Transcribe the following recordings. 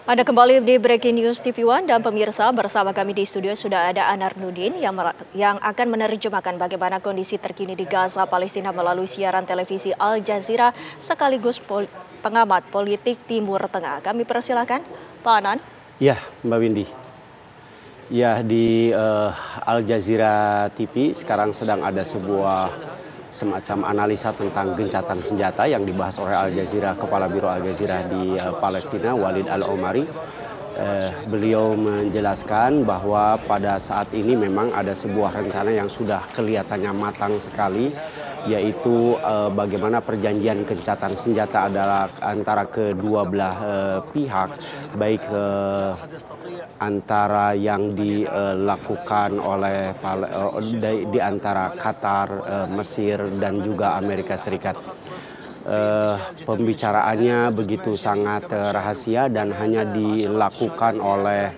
Anda kembali di Breaking News TV One dan pemirsa, bersama kami di studio sudah ada Anar Nudin yang akan menerjemahkan bagaimana kondisi terkini di Gaza, Palestina melalui siaran televisi Al Jazeera sekaligus pengamat politik Timur Tengah. Kami persilakan Pak Anan. Ya, Mbak Windy. Ya, di Al Jazeera TV sekarang sedang ada sebuah semacam analisa tentang gencatan senjata yang dibahas oleh Al Jazeera, Kepala Biro Al Jazeera di Palestina, Walid Al-Omari. Beliau menjelaskan bahwa pada saat ini memang ada sebuah rencana yang sudah kelihatannya matang sekali, yaitu bagaimana perjanjian gencatan senjata adalah antara kedua belah pihak, baik antara yang dilakukan oleh di antara Qatar, Mesir dan juga Amerika Serikat. Pembicaraannya begitu sangat rahasia dan hanya dilakukan oleh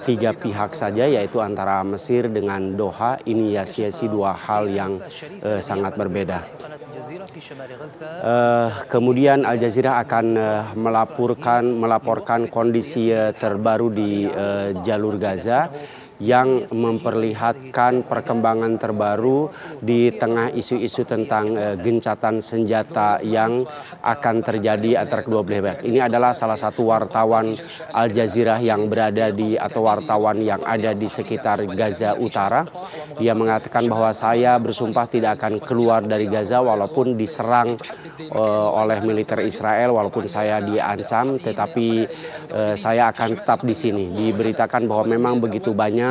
tiga pihak saja, yaitu antara Mesir dengan Doha. Ini ya dua hal yang sangat berbeda. Kemudian Al Jazeera akan melaporkan kondisi terbaru di jalur Gaza yang memperlihatkan perkembangan terbaru di tengah isu-isu tentang gencatan senjata yang akan terjadi antara kedua belah pihak. Ini adalah salah satu wartawan Al Jazeera yang berada atau wartawan yang ada di sekitar Gaza Utara. Dia mengatakan bahwa saya bersumpah tidak akan keluar dari Gaza walaupun diserang oleh militer Israel, walaupun saya diancam, tetapi saya akan tetap di sini. Diberitakan bahwa memang begitu banyak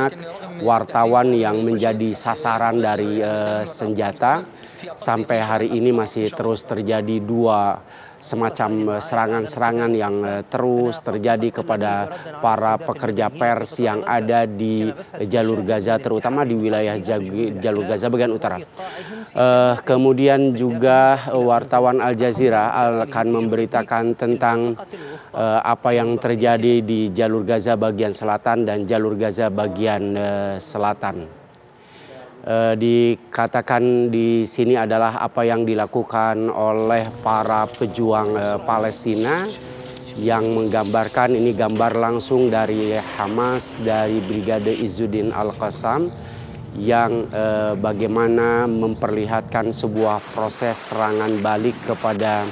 wartawan yang menjadi sasaran dari senjata. Sampai hari ini masih terus terjadi dua semacam serangan-serangan yang terus terjadi kepada para pekerja pers yang ada di jalur Gaza, terutama di wilayah jalur Gaza bagian utara. Kemudian juga wartawan Al Jazeera akan memberitakan tentang apa yang terjadi di jalur Gaza bagian selatan dan jalur Gaza bagian selatan. Dikatakan di sini adalah apa yang dilakukan oleh para pejuang Palestina, yang menggambarkan, ini gambar langsung dari Hamas, dari Brigade Izzuddin Al-Qassam, yang bagaimana memperlihatkan sebuah proses serangan balik kepada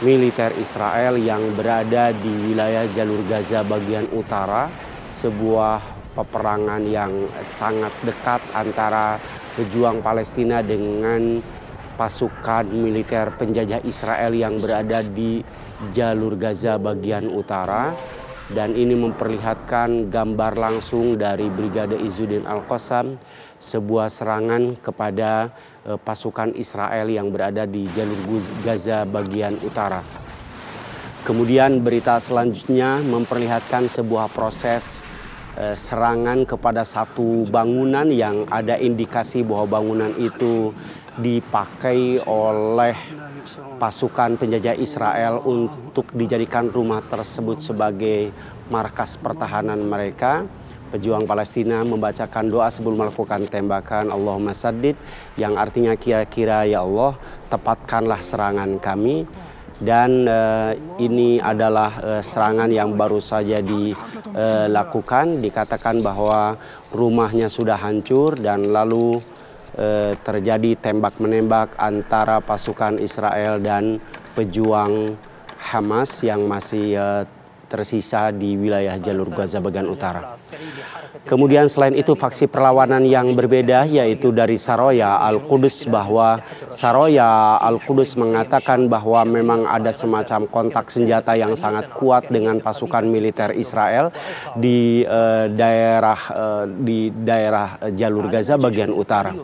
militer Israel yang berada di wilayah jalur Gaza bagian utara. Sebuah peperangan yang sangat dekat antara pejuang Palestina dengan pasukan militer penjajah Israel yang berada di jalur Gaza bagian utara. Dan ini memperlihatkan gambar langsung dari Brigade Izzuddin Al-Qassam, sebuah serangan kepada pasukan Israel yang berada di jalur Gaza bagian utara. Kemudian berita selanjutnya memperlihatkan sebuah proses serangan kepada satu bangunan yang ada indikasi bahwa bangunan itu dipakai oleh pasukan penjajah Israel untuk dijadikan rumah tersebut sebagai markas pertahanan mereka. Pejuang Palestina membacakan doa sebelum melakukan tembakan, Allahumma saddid, yang artinya kira-kira ya Allah tepatkanlah serangan kami. Dan ini adalah serangan yang baru saja dilakukan. Dikatakan bahwa rumahnya sudah hancur dan lalu terjadi tembak-menembak antara pasukan Israel dan pejuang Hamas yang masih tersisa di wilayah jalur Gaza bagian utara. Kemudian selain itu faksi perlawanan yang berbeda, yaitu dari Saroya Al-Quds, bahwa Saroya Al-Quds mengatakan bahwa memang ada semacam kontak senjata yang sangat kuat dengan pasukan militer Israel di daerah jalur Gaza bagian utara.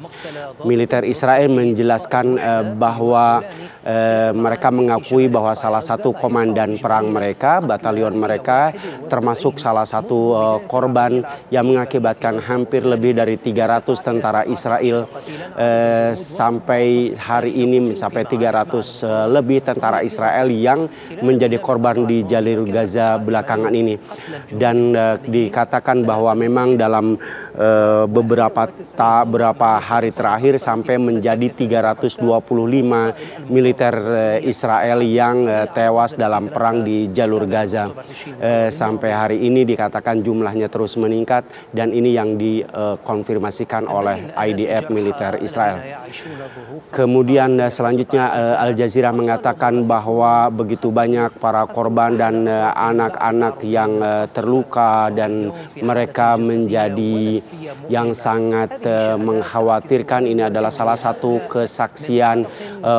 Militer Israel menjelaskan bahwa mereka mengakui bahwa salah satu komandan perang mereka, batalion mereka, termasuk salah satu korban yang mengakibatkan hampir lebih dari 300 tentara Israel, sampai hari ini mencapai 300 lebih tentara Israel yang menjadi korban di jalur Gaza belakangan ini. Dan dikatakan bahwa memang dalam beberapa hari terakhir sampai menjadi 325 militer Israel yang tewas dalam perang di jalur Gaza. Sampai hari ini dikatakan jumlahnya terus meningkat dan ini yang dikonfirmasikan oleh IDF militer Israel. Kemudian selanjutnya Al Jazeera mengatakan bahwa begitu banyak para korban dan anak-anak yang terluka dan mereka menjadi yang sangat mengkhawatirkan. Ini adalah salah satu kesaksian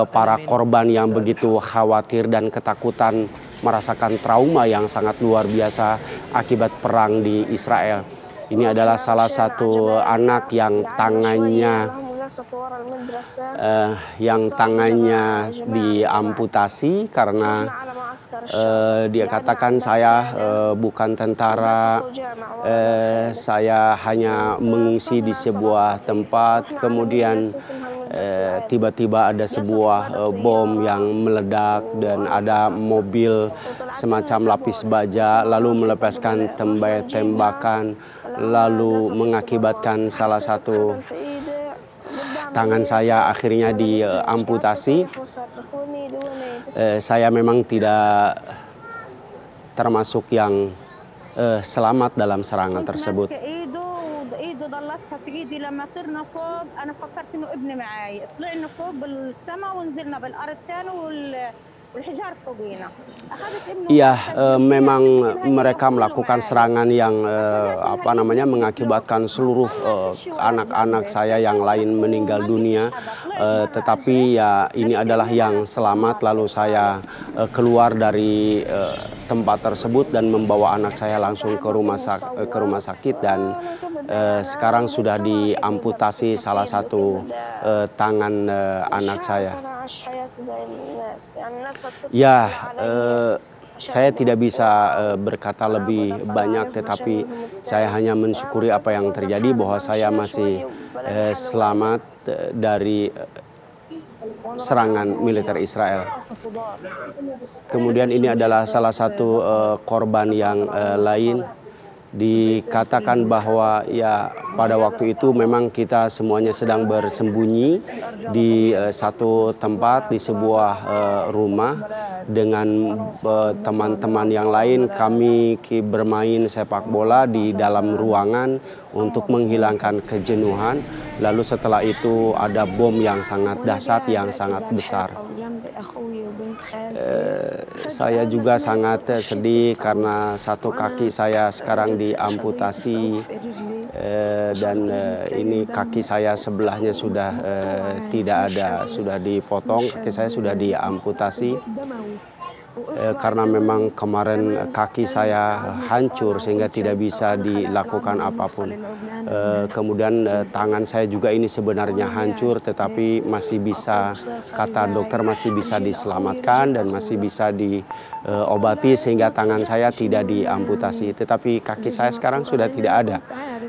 para korban yang begitu khawatir dan ketakutan, merasakan trauma yang sangat luar biasa akibat perang di Israel. Ini adalah salah satu anak yang tangannya diamputasi karena dia katakan, saya bukan tentara, saya hanya mengungsi di sebuah tempat, kemudian tiba-tiba ada sebuah bom yang meledak dan ada mobil semacam lapis baja lalu melepaskan tembakan lalu mengakibatkan salah satu tangan saya akhirnya diamputasi. Saya memang tidak termasuk yang selamat dalam serangan tersebut. Iya, memang mereka melakukan serangan yang mengakibatkan seluruh anak-anak saya yang lain meninggal dunia. Tetapi ya ini adalah yang selamat. Lalu saya keluar dari tempat tersebut dan membawa anak saya langsung ke rumah sakit dan sekarang sudah diamputasi salah satu tangan anak saya. Ya, saya tidak bisa berkata lebih banyak, tetapi saya hanya mensyukuri apa yang terjadi, bahwa saya masih selamat dari serangan militer Israel. Kemudian ini adalah salah satu korban yang lain. Dikatakan bahwa ya pada waktu itu memang kita semuanya sedang bersembunyi di satu tempat di sebuah rumah dengan teman-teman yang lain. Kami bermain sepak bola di dalam ruangan untuk menghilangkan kejenuhan. Lalu setelah itu ada bom yang sangat dahsyat, yang sangat besar. Saya juga sangat sedih karena satu kaki saya sekarang diamputasi dan ini kaki saya sebelahnya sudah tidak ada, sudah dipotong, kaki saya sudah diamputasi karena memang kemarin kaki saya hancur sehingga tidak bisa dilakukan apapun. Kemudian tangan saya juga ini sebenarnya hancur, tetapi masih bisa, kata dokter, masih bisa diselamatkan dan masih bisa diobati sehingga tangan saya tidak diamputasi. Tetapi kaki saya sekarang sudah tidak ada.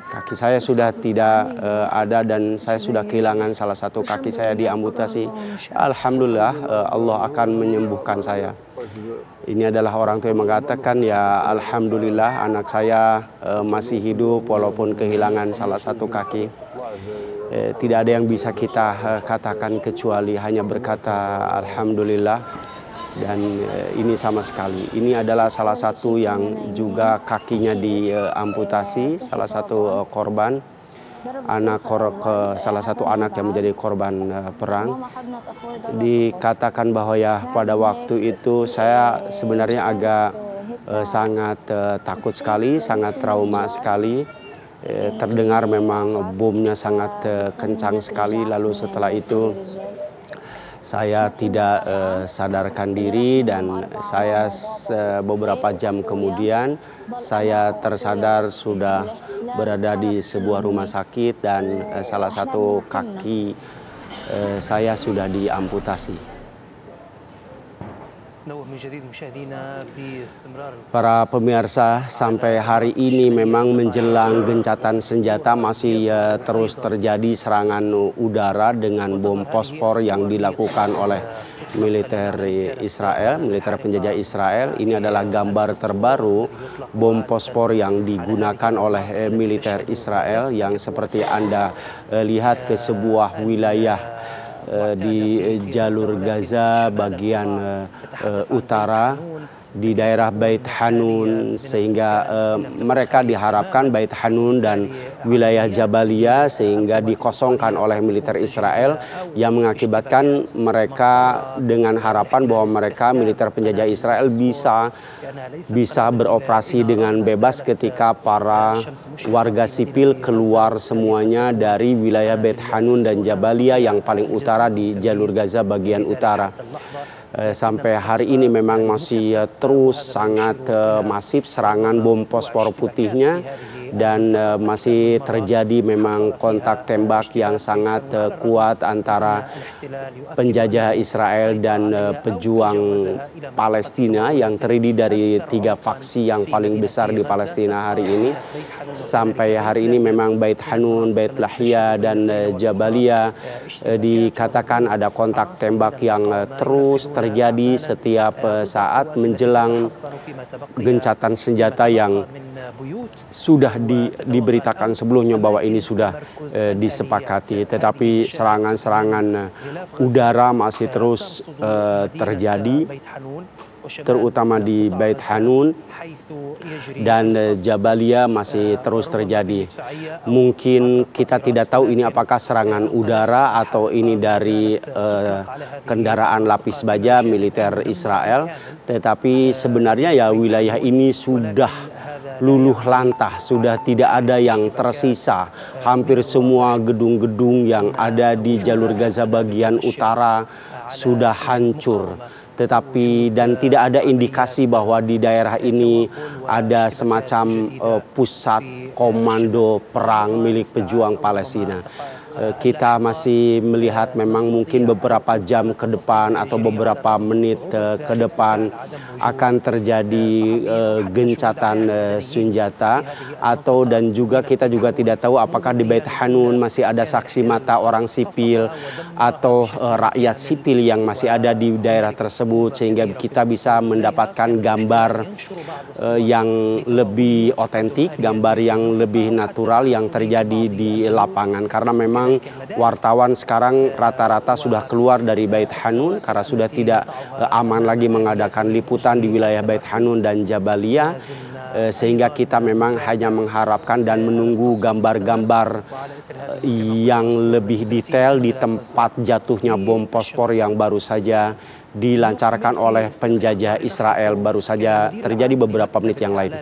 Kaki saya sudah tidak ada dan saya sudah kehilangan salah satu kaki saya diamputasi. Alhamdulillah, Allah akan menyembuhkan saya. Ini adalah orang tua yang mengatakan, ya alhamdulillah anak saya masih hidup walaupun kehilangan salah satu kaki. Tidak ada yang bisa kita katakan kecuali hanya berkata alhamdulillah. Dan ini sama sekali, ini adalah salah satu yang juga kakinya diamputasi, salah satu korban, salah satu anak yang menjadi korban perang. Dikatakan bahwa ya pada waktu itu saya sebenarnya agak sangat takut sekali, sangat trauma sekali. Terdengar memang bomnya sangat kencang sekali. Lalu setelah itu saya tidak sadarkan diri dan saya beberapa jam kemudian saya tersadar sudah berada di sebuah rumah sakit dan salah satu kaki saya sudah diamputasi. Para pemirsa, sampai hari ini memang menjelang gencatan senjata masih terus terjadi serangan udara dengan bom fosfor yang dilakukan oleh militer Israel, militer penjajah Israel. Ini adalah gambar terbaru bom fosfor yang digunakan oleh militer Israel yang seperti Anda lihat ke sebuah wilayah di jalur Gaza bagian utara di daerah Bait Hanun, sehingga mereka diharapkan Bait Hanun dan wilayah Jabalia sehingga dikosongkan oleh militer Israel, yang mengakibatkan mereka dengan harapan bahwa mereka militer penjajah Israel bisa beroperasi dengan bebas ketika para warga sipil keluar semuanya dari wilayah Bait Hanun dan Jabalia yang paling utara di jalur Gaza bagian utara. Sampai hari ini memang masih terus sangat masif serangan bom fosfor putihnya, dan masih terjadi memang kontak tembak yang sangat kuat antara penjajah Israel dan pejuang Palestina yang terdiri dari 3 faksi yang paling besar di Palestina hari ini. Sampai hari ini memang Bait Hanun, Beit Lahia dan Jabalia dikatakan ada kontak tembak yang terus terjadi setiap saat menjelang gencatan senjata yang sudah diberitakan sebelumnya bahwa ini sudah disepakati, tetapi serangan-serangan udara masih terus terjadi, terutama di Bait Hanun dan Jabalia masih terus terjadi. Mungkin kita tidak tahu ini apakah serangan udara atau ini dari kendaraan lapis baja militer Israel, tetapi sebenarnya ya wilayah ini sudah luluh lantah, sudah tidak ada yang tersisa. Hampir semua gedung-gedung yang ada di jalur Gaza bagian utara sudah hancur. Dan tidak ada indikasi bahwa di daerah ini ada semacam pusat komando perang milik pejuang Palestina. Kita masih melihat memang mungkin beberapa jam ke depan atau beberapa menit ke depan akan terjadi gencatan senjata, dan juga kita juga tidak tahu apakah di Bait Hanun masih ada saksi mata orang sipil atau rakyat sipil yang masih ada di daerah tersebut, sehingga kita bisa mendapatkan gambar yang lebih otentik, gambar yang lebih natural yang terjadi di lapangan, karena memang wartawan sekarang rata-rata sudah keluar dari Bait Hanun karena sudah tidak aman lagi mengadakan liputan di wilayah Bait Hanun dan Jabalia, sehingga kita memang hanya mengharapkan dan menunggu gambar-gambar yang lebih detail di tempat jatuhnya bom fosfor yang baru saja dilancarkan oleh penjajah Israel, baru saja terjadi beberapa menit yang lain.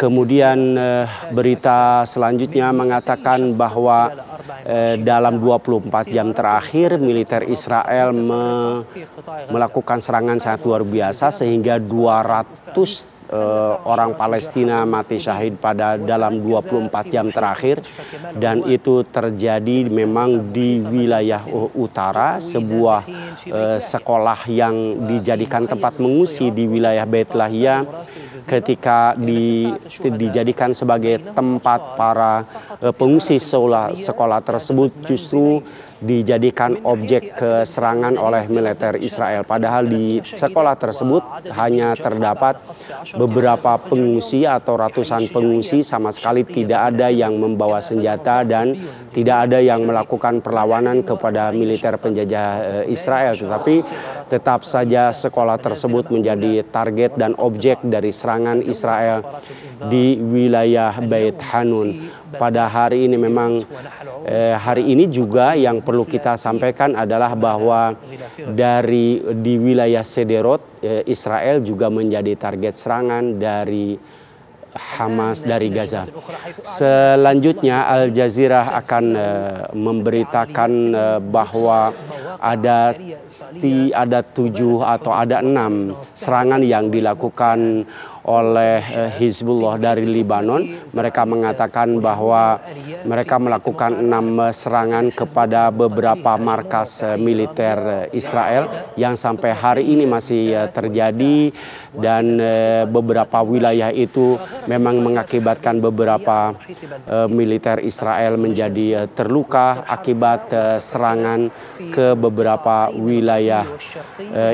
Kemudian berita selanjutnya mengatakan bahwa dalam 24 jam terakhir militer Israel melakukan serangan sangat luar biasa sehingga 200 orang Palestina mati syahid dalam 24 jam terakhir, dan itu terjadi memang di wilayah utara, sebuah sekolah yang dijadikan tempat mengungsi di wilayah Beit Lahia ketika dijadikan sebagai tempat para pengungsi. Sekolah tersebut justru dijadikan objek serangan oleh militer Israel. Padahal di sekolah tersebut hanya terdapat beberapa pengungsi atau ratusan pengungsi, sama sekali tidak ada yang membawa senjata dan tidak ada yang melakukan perlawanan kepada militer penjajah Israel. Tetapi tetap saja sekolah tersebut menjadi target dan objek dari serangan Israel di wilayah Beit Hanun. Pada hari ini memang hari ini juga yang perlu kita sampaikan adalah bahwa di wilayah Sderot, Israel juga menjadi target serangan dari Hamas dari Gaza. Selanjutnya Al Jazeera akan memberitakan bahwa ada 7 atau ada 6 serangan yang dilakukan oleh Hizbullah dari Lebanon. Mereka mengatakan bahwa mereka melakukan 6 serangan kepada beberapa markas militer Israel yang sampai hari ini masih terjadi, dan beberapa wilayah itu memang mengakibatkan beberapa militer Israel menjadi terluka akibat serangan ke beberapa wilayah.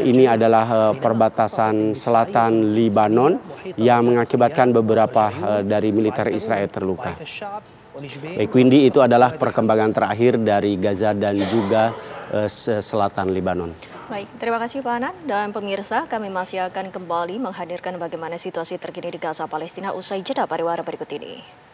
Ini adalah perbatasan selatan Lebanon yang mengakibatkan beberapa dari militer Israel terluka. Baik, Windy, itu adalah perkembangan terakhir dari Gaza dan juga selatan Lebanon. Baik, terima kasih Pak Anan. Dan pemirsa, kami masih akan kembali menghadirkan bagaimana situasi terkini di Gaza, Palestina usai jeda pariwara berikut ini.